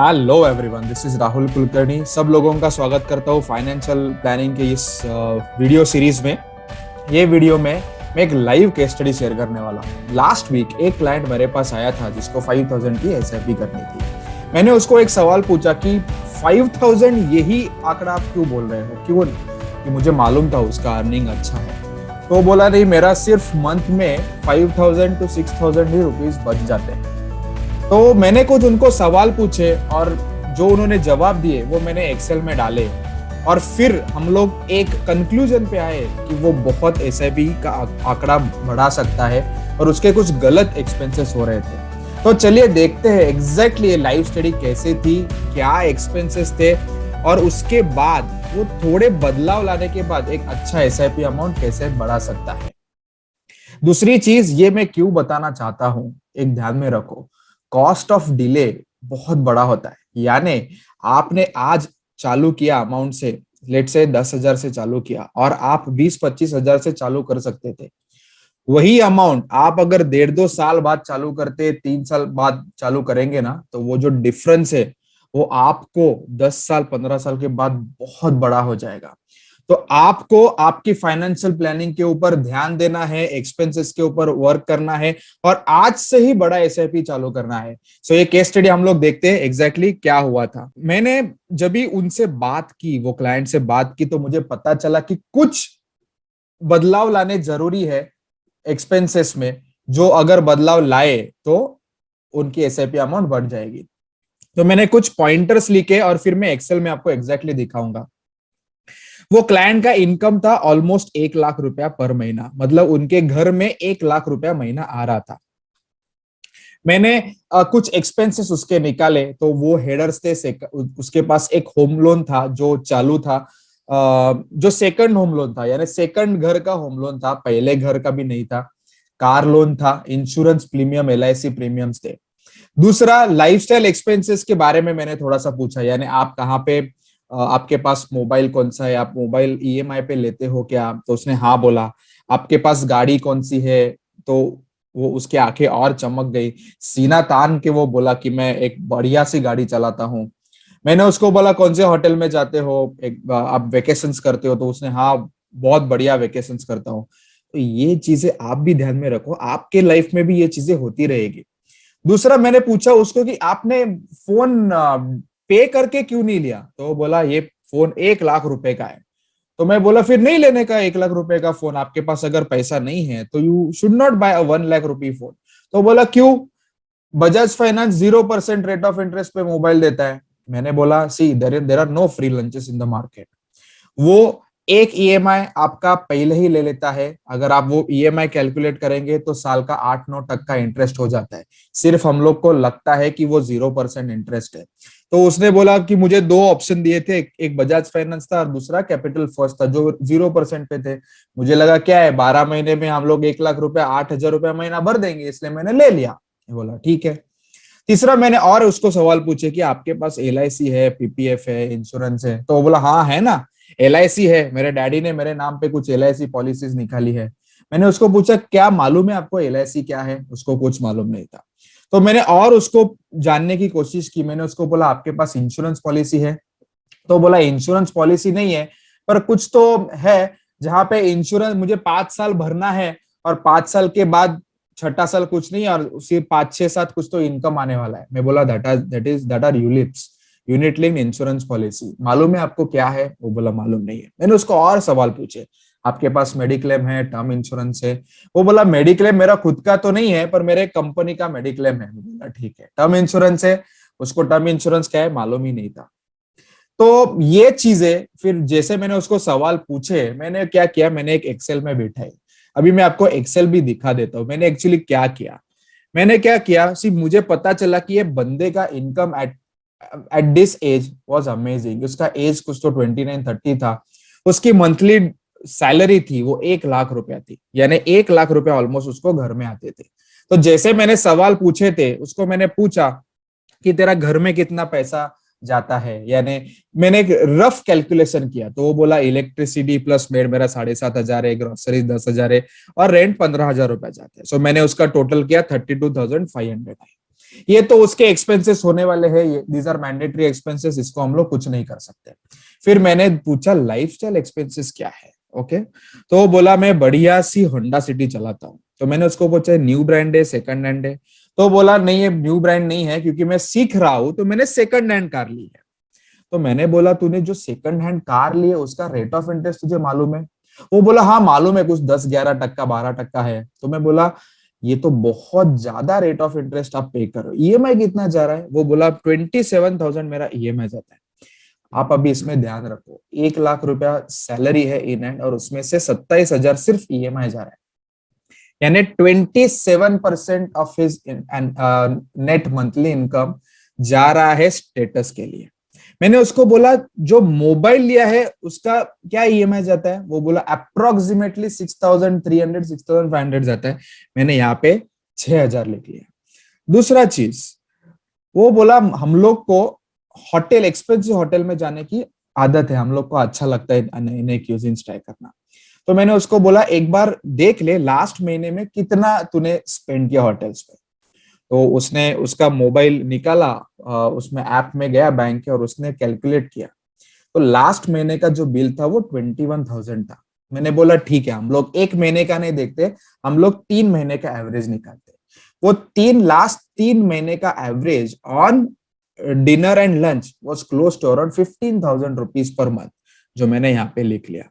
Hello everyone, this is Rahul Kulkarni. सब लोगों का स्वागत करता हूँ फाइनेंशियल प्लानिंग के इस वीडियो सीरीज में। ये वीडियो में मैं एक लाइव केस स्टडी शेयर करने वाला हूँ। लास्ट वीक एक क्लाइंट मेरे पास आया था जिसको 5000 की एसआईपी करनी थी। मैंने उसको एक सवाल पूछा कि 5000 यही आंकड़ा आप क्यों बोल रहे हो, क्यों? कि मुझे मालूम था उसका अर्निंग अच्छा है। तो बोला नहीं, मेरा सिर्फ मंथ में 5000 to 6000 ही रुपीज बच जाते हैं। तो मैंने कुछ उनको सवाल पूछे और जो उन्होंने जवाब दिए वो मैंने एक्सेल में डाले और फिर हम लोग एक कंक्लूजन पे आए कि वो बहुत एसआईपी का आंकड़ा बढ़ा सकता है और उसके कुछ गलत एक्सपेंसेस हो रहे थे। तो चलिए देखते हैं एग्जैक्टली ये लाइव स्टडी कैसे थी, क्या एक्सपेंसेस थे और उसके बाद वो थोड़े बदलाव लाने के बाद एक अच्छा एसआईपी अमाउंट कैसे बढ़ा सकता है। दूसरी चीज ये मैं क्यों बताना चाहता हूं, एक ध्यान में रखो, कॉस्ट ऑफ डिले बहुत बड़ा होता है। यानी आपने आज चालू किया अमाउंट से, लेट से 10,000 से चालू किया और आप 20-25 हजार से चालू कर सकते थे। वही अमाउंट आप अगर 1.5-2 साल बाद चालू करते, 3 साल बाद चालू करेंगे ना, तो वो जो डिफरेंस है वो आपको 10 साल 15 साल के बाद बहुत बड़ा हो जाएगा। तो आपको आपकी फाइनेंशियल प्लानिंग के ऊपर ध्यान देना है, एक्सपेंसेस के ऊपर वर्क करना है और आज से ही बड़ा एसआईपी चालू करना है। सो ये केस स्टडी हम लोग देखते हैं एग्जैक्टली क्या हुआ था। मैंने जब भी उनसे बात की, वो क्लाइंट से बात की, तो मुझे पता चला कि कुछ बदलाव लाने जरूरी है एक्सपेंसेस में, जो अगर बदलाव लाए तो उनकी एसआईपी अमाउंट बढ़ जाएगी। तो मैंने कुछ पॉइंटर्स लिखे और फिर मैं एक्सेल में आपको एग्जैक्टली दिखाऊंगा। वो क्लाइंट का इनकम था ऑलमोस्ट 1 लाख रुपया पर महीना, मतलब उनके घर में 1 लाख रुपया महीना आ रहा था। मैंने कुछ एक्सपेंसेस उसके निकाले तो वो हेडर्स थे। उसके पास एक होम लोन था जो चालू था, जो सेकंड होम लोन था, यानी सेकंड घर का होम लोन था, पहले घर का भी नहीं था। कार लोन था, इंश्योरेंस प्रीमियम, एलआईसी प्रीमियम्स थे। दूसरा, लाइफस्टाइल एक्सपेंसेस के बारे में मैंने थोड़ा सा पूछा, यानी आप कहाँ पे, आपके पास मोबाइल कौन सा है, आप मोबाइल ईएमआई पे लेते हो क्या? तो उसने हाँ बोला। आपके पास गाड़ी कौन सी है? तो वो उसकी आंखें और चमक गई, सीना तान के वो बोला कि मैं एक बढ़िया सी गाड़ी चलाता हूँ। मैंने उसको बोला कौन से होटल में जाते हो, एक आप वेकेशंस करते हो? तो उसने हाँ, बहुत बढ़िया वेकेशंस करता हूँ। तो ये चीजें आप भी ध्यान में रखो, आपके लाइफ में भी ये चीजें होती रहेगी। दूसरा, मैंने पूछा उसको कि आपने फोन पे करके क्यों नहीं लिया? तो वो बोला ये फोन 1 लाख रुपए का है। तो मैं बोला फिर नहीं लेने का 1 लाख रुपए का फोन, आपके पास अगर पैसा नहीं है तो you should not buy a 1 lakh rupee phone. तो बोला क्यों? Bajaj finance 0% rate of interest पे मोबाइल देता है। मैंने बोला see there are no free lunches in the market. वो एक ईएमआई आपका पहले ही ले लेता है। अगर आप वो ईएमआई कैलकुलेट करेंगे तो साल का 8-9% का इंटरेस्ट हो जाता है। सिर्फ हम लोग को लगता है कि वो 0% इंटरेस्ट है। तो उसने बोला कि मुझे दो ऑप्शन दिए थे, एक बजाज फाइनेंस था और दूसरा कैपिटल फर्स्ट था जो 0% पे थे। मुझे लगा क्या है, 12 महीने में हम लोग 1 लाख रुपया, 8,000 रुपया महीना भर देंगे, इसलिए मैंने ले लिया। बोला ठीक है। तीसरा, मैंने और उसको सवाल पूछे कि आपके पास एलआईसी है, पीपीएफ है, इंश्योरेंस है? तो वो बोला हाँ है ना, एलआईसी है, मेरे डैडी ने मेरे नाम पे कुछ एलआईसी पॉलिसीज निकाली है। मैंने उसको पूछा क्या मालूम है आपको एलआईसी क्या है? उसको कुछ मालूम नहीं था। तो मैंने और उसको जानने की कोशिश की। मैंने उसको बोला आपके पास इंश्योरेंस पॉलिसी है? तो बोला इंश्योरेंस पॉलिसी नहीं है, पर कुछ तो है जहां पे इंश्योरेंस मुझे 5 साल भरना है और 5 साल के बाद छठा साल कुछ नहीं और सिर्फ 5-6-7 कुछ तो इनकम आने वाला है। मैं बोला that are ULIPs, unit linked insurance policy. मालूम है आपको क्या है? वो बोला मालूम नहीं है। मैंने उसको और सवाल पूछे, आपके पास मेडिक्लेम है, टर्म इंश्योरेंस है? वो बोला मेडिक्लेम मेरा खुद का तो नहीं है, पर मेरे कंपनी का मेडिक्लेम है। बोला ठीक है। टर्म इंश्योरेंस है? उसको टर्म इंश्योरेंस क्या है मालूम ही नहीं था। तो ये चीजें फिर जैसे मैंने उसको सवाल पूछे, मैंने क्या किया, मैंने एक एक्सेल में बैठाई। अभी मैं आपको एक्सेल भी दिखा देता हूँ मैंने एक्चुअली क्या किया। मैंने क्या किया, सिर्फ मुझे पता चला कि ये बंदे का income at at this age was amazing. उसका एज कुछ तो 29-30 था। उसकी मंथली सैलरी थी वो 1 लाख रुपया थी, यानी 1 लाख रुपया ऑलमोस्ट उसको घर में आते थे। तो जैसे मैंने सवाल पूछे थे उसको मैंने पूछा कि तेरा घर में कितना पैसा जाता है, यानी मैंने एक रफ कैलकुलेशन किया। तो वो बोला इलेक्ट्रिसिटी प्लस मेड मेरा 7,500 है, ग्रोसरी 10,000 है और रेंट 15,000 रुपया जाता है। सो मैंने उसका टोटल किया 32,500 है। ये तो उसके एक्सपेंसेस होने वाले हैं, ये दीज आर मैंडेटरी एक्सपेंसेस, इसको हम लोग कुछ नहीं कर सकते। फिर मैंने पूछा लाइफस्टाइल एक्सपेंसेस क्या है। ओके, तो वो बोला मैं बढ़िया सी होंडा सिटी चलाता हूँ। तो मैंने उसको पूछा न्यू ब्रांड है सेकंड हैंड है? तो बोला नहीं, ये न्यू ब्रांड नहीं है, क्योंकि मैं सीख रहा हूं तो मैंने सेकंड हैंड कार ली है। तो मैंने बोला तूने जो सेकंड हैंड कार ली है उसका रेट ऑफ इंटरेस्ट तुझे मालूम है? वो बोला हाँ मालूम है, कुछ 10-11% 12% है। तो मैं बोला ये तो बहुत ज्यादा रेट ऑफ इंटरेस्ट आप पे कर रहे हो, ईएमआई कितना जा रहा है? वो बोला 27,000 मेरा ईएमआई जाता है। आप अभी इसमें ध्यान रखो, 1 लाख रुपया सैलरी है इन हैंड और उसमें से 27,000 सिर्फ ईएमआई जा रहा है, यानी 27% of his net monthly income जा रहा है स्टेटस के लिए। मैंने उसको बोला जो मोबाइल लिया है उसका क्या ईएमआई जाता है? वो बोला अप्रोक्सीमेटली 6,300 6,500 जाता है। मैंने यहाँ पे 6,000 लिख लिया। दूसरा चीज, वो बोला हम लोग को होटल, एक्सपेंसिव होटल में जाने की आदत है, हम लोग को अच्छा लगता है नए नए क्यूजिन्स ट्राई करना। तो मैंने उसको बोला एक बार देख ले लास्ट महीने में कितना तूने स्पेंड किया होटल्स पे। तो उसने उसका मोबाइल निकाला, उसमें ऐप में गया बैंक के और उसने कैलकुलेट किया। तो लास्ट महीने का जो बिल था वो 21,000 था। मैंने बोला ठीक है, हम लोग एक महीने का नहीं देखते, हम लोग 3 महीने का एवरेज निकालते। वो लास्ट 3 महीने का average on dinner and lunch was close to around 15,000 rupees per month, जो मैंने यहाँ पे लिख लिया।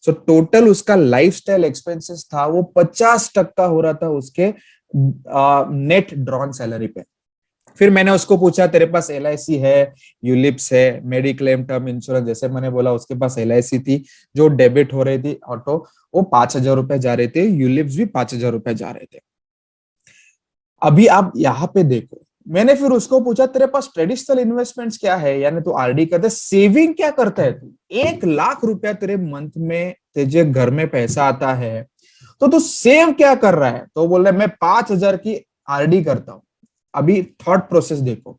सो टोटल उसका लाइफस्टाइल एक्सपेंसेस था वो 50% हो रहा था उसके नेट ड्रॉन सैलरी पे। फिर मैंने उसको पूछा तेरे पास एलआईसी है, यूलिप्स है, मेडिक्लेम टर्म इंश्योरेंस? जैसे मैंने बोला उसके पास एलआईसी थी जो डेबिट हो रही थी ऑटो, वो 5,000 रुपए जा रहे थे, यूलिप्स भी 5,000 रुपए जा रहे थे। अभी आप यहाँ पे देखो, मैंने फिर उसको पूछा तेरे पास ट्रेडिशनल इन्वेस्टमेंट्स क्या है, यानी तू आरडी करते, सेविंग क्या करता है तू? 1 लाख रुपया तेरे मंथ में तुझे घर में पैसा आता है, तो तू सेव क्या कर रहा है? तो बोल रहा है मैं 5,000 की आरडी करता हूँ। अभी थॉट प्रोसेस देखो,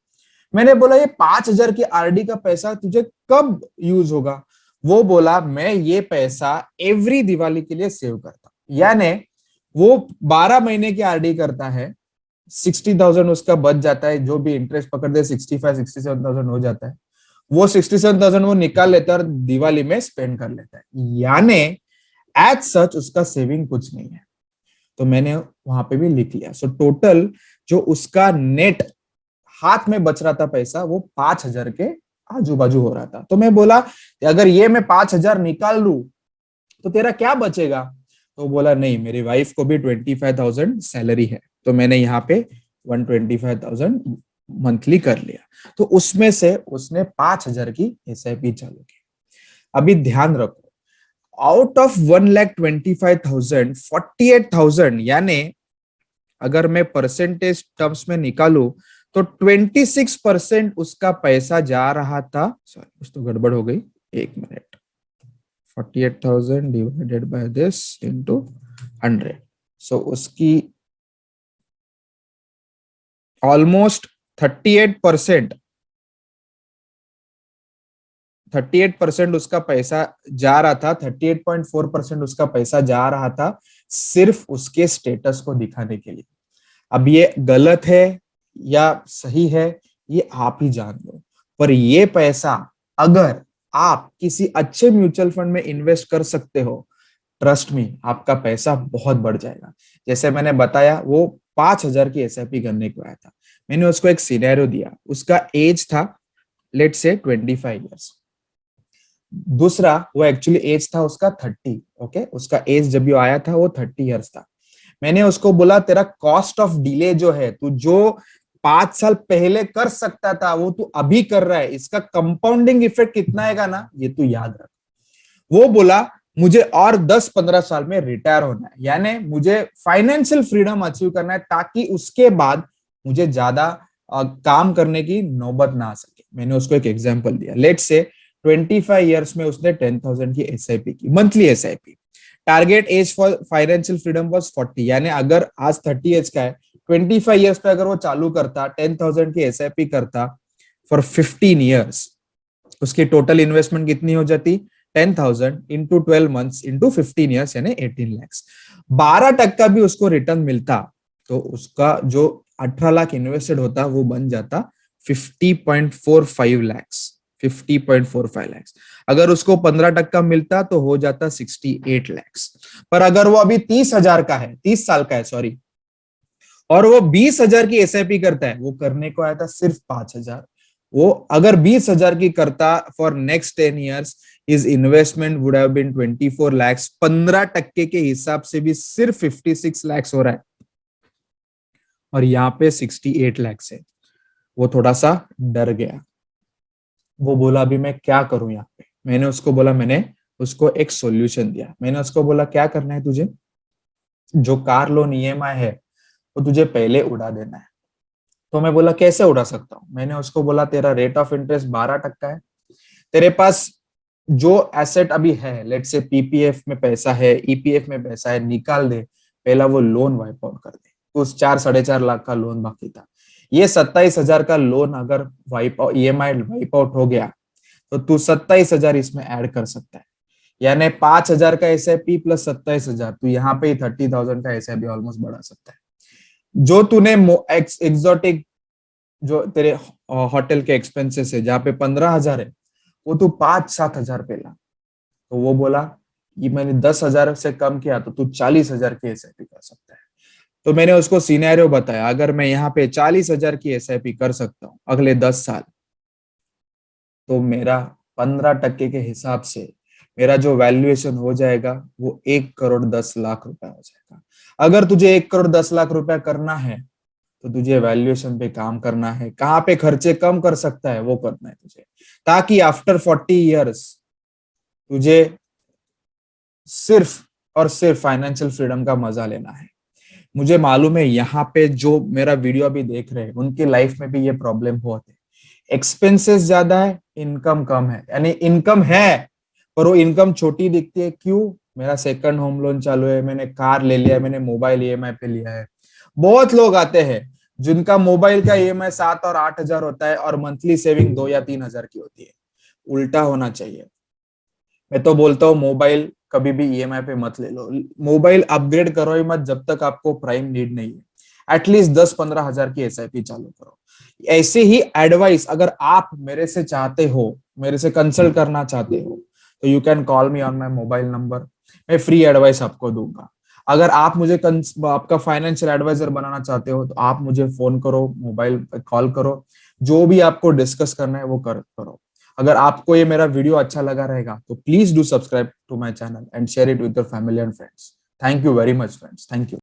मैंने बोला ये 5,000 की आरडी का पैसा तुझे कब यूज होगा? वो बोला मैं ये पैसा एवरी दिवाली के लिए सेव करता हूं। यानी वो 12 महीने की आरडी करता है, 60,000 उसका बच जाता है, जो भी इंटरेस्ट पकड़ दे 65-67,000 हो जाता है। वो 67,000 वो निकाल लेता है और दिवाली में स्पेंड कर लेता है, यानी एज सच उसका सेविंग कुछ नहीं है। तो मैंने वहां पे भी लिख लिया। सो टोटल जो उसका नेट हाथ में बच रहा था पैसा वो 5,000 के आजू बाजू हो रहा था। तो मैं बोला अगर ये मैं 5,000 निकाल लू तो तेरा क्या बचेगा? तो बोला नहीं, मेरी वाइफ को भी 25,000 सैलरी है, तो मैंने यहाँ पे 125,000 मंथली कर लिया। तो उसमें से उसने 5,000 की एसआईपी चालू की। अभी ध्यान रखो, आउट ऑफ 1,25,000 48,000, यानी अगर मैं परसेंटेज टर्म्स में निकालू तो 26% उसका पैसा जा रहा था। सॉरी कुछ तो गड़बड़ हो गई, 1 minute. 48,000 divided by this into 100, सो उसकी ऑलमोस्ट 38% 38% उसका पैसा जा रहा था, 38.4% उसका पैसा जा रहा था सिर्फ उसके स्टेटस को दिखाने के लिए। अब ये गलत है या सही है ये आप ही जान लो, पर ये पैसा अगर आप किसी अच्छे म्यूचुअल फंड में इन्वेस्ट कर सकते हो, ट्रस्ट मी आपका पैसा बहुत बढ़ जाएगा। जैसे मैंने बताया वो 5,000 की एसआईपी करने को आया था, मैंने उसको एक सिनेरियो दिया, उसका एज था लेट से 25 ईयर्स। दूसरा वो एक्चुअली एज था उसका 30। ओके, उसका एज जब ये आया था वो 30 ईयर्स था। मैंने उसको बोला तेरा कॉस्ट ऑफ डिले जो है, तू जो 5 साल पहले कर सकता था वो तू अभी कर रहा है, इसका कंपाउंडिंग इफेक्ट कितना आएगा ना ये तू याद रख। वो बोला मुझे और 10-15 साल में रिटायर होना है, यानी मुझे फाइनेंशियल फ्रीडम अचीव करना है ताकि उसके बाद मुझे ज्यादा काम करने की नौबत ना आ सके। मैंने उसको एक एग्जांपल दिया, लेट से 25 ईयर्स में उसने 10,000 की एसआईपी की, monthly SIP. Target age for financial freedom was 40, यानी अगर आज 30 एज का है, 25 ईयर्स पे अगर वो चालू करता 10,000 की एसआईपी करता फॉर 15 ईयर्स, उसकी टोटल इन्वेस्टमेंट कितनी हो जाती? 10,000 इंटू 12 मंथ्स इंटू 15 ईयर्स यानी 18 lakhs। 12% भी उसको रिटर्न मिलता तो उसका जो 18 लाख इन्वेस्टेड होता, वो बन जाता 50.45 लाख। 50.45 लाख। अगर उसको 15% मिलता तो हो जाता 68 लाख। पर अगर वो अभी 30,000 का है, 30 साल का है सॉरी, और वो 20,000 की एसआईपी करता है, वो करने को आया था सिर्फ 5,000। वो अगर 20,000 की करता for next 10 years, is investment would have been 24 lakh. 15% के हिसाब से भी सिर्फ 56 लाख हो रहा है, और यहाँ पे 68 लाख है। वो थोड़ा सा डर गया। वो बोला अभी मैं क्या करूं यहाँ पे। मैंने उसको एक सॉल्यूशन दिया। मैंने उसको बोला क्या करना है तुझे, जो कार लोन ईएमआई है वो तुझे पहले उड़ा देना है। तो मैं बोला कैसे उड़ा सकता हूँ। मैंने उसको बोला तेरा रेट ऑफ इंटरेस्ट 12% है, तेरे पास जो एसेट अभी है, लेट से पीपीएफ में पैसा है, ईपीएफ में पैसा है, निकाल दे, पहला वो लोन वाइप आउट कर दे। उस 4-4.5 लाख का लोन बाकी था, ये 27,000 का लोन अगर वाइप ईएमआई वाइप आउट हो गया तो तू 27,000 इसमें ऐड कर सकता है। यानी 5,000 का एसआईपी प्लस 27,000, तू यहाँ पे 30,000 का एसआईपी ऑलमोस्ट बढ़ा सकता है। जो तूने एक्सोटिक, जो तेरे होटल के एक्सपेंसेस है जहाँ पे 15,000 है, वो तू 5-7 हजार पे ला। तो वो बोला कि मैंने 10,000 से कम किया तो तू 40,000 की एसआईपी कर सकता है। तो मैंने उसको सिनेरियो बताया, अगर मैं यहाँ पे 40,000 की एसआईपी कर सकता हूँ अगले 10 साल, तो मेरा 15% के हिसाब से मेरा जो वैल्यूएशन हो जाएगा वो 1,10,00,000 रुपया हो जाएगा। अगर तुझे 1,10,00,000 रुपया करना है तो तुझे वैल्यूएशन पे काम करना है, कहाँ पे खर्चे कम कर सकता है वो करना है तुझे, ताकि आफ्टर 40 ईयर्स तुझे सिर्फ और सिर्फ फाइनेंशियल फ्रीडम का मजा लेना है। मुझे मालूम है यहाँ पे जो मेरा वीडियो अभी देख रहे हैं उनकी लाइफ में भी ये प्रॉब्लम बहुत है। एक्सपेंसेस ज्यादा है, इनकम कम है, यानी इनकम है पर वो इनकम छोटी दिखती है। क्यों? मेरा सेकंड होम लोन चालू है, मैंने कार ले लिया है, मैंने मोबाइल ईएमआई पे लिया है। बहुत लोग आते हैं जिनका मोबाइल का ईएमआई 7 और 8 हजार होता है और मंथली सेविंग 2 या 3 हजार की होती है। उल्टा होना चाहिए। मैं तो बोलता हूँ मोबाइल कभी भी ईएमआई पे मत ले लो। मोबाइल अपग्रेड करो ही मत जब तक आपको प्राइम नीड नहीं है। एटलीस्ट 10-15 हजार की एसआईपी चालू करो। ऐसे ही एडवाइस अगर आप मेरे से चाहते हो, मेरे से कंसल्ट करना चाहते हो, तो you can call me on my mobile number. मैं फ्री एडवाइस आपको दूंगा। अगर आप मुझे आपका फाइनेंशियल एडवाइजर बनाना चाहते हो तो आप मुझे फोन करो, मोबाइल कॉल करो, जो भी आपको डिस्कस करना है वो करो। अगर आपको ये मेरा वीडियो अच्छा लगा रहेगा तो please do subscribe to my channel and share it with your family and friends. Thank you very much friends, thank you.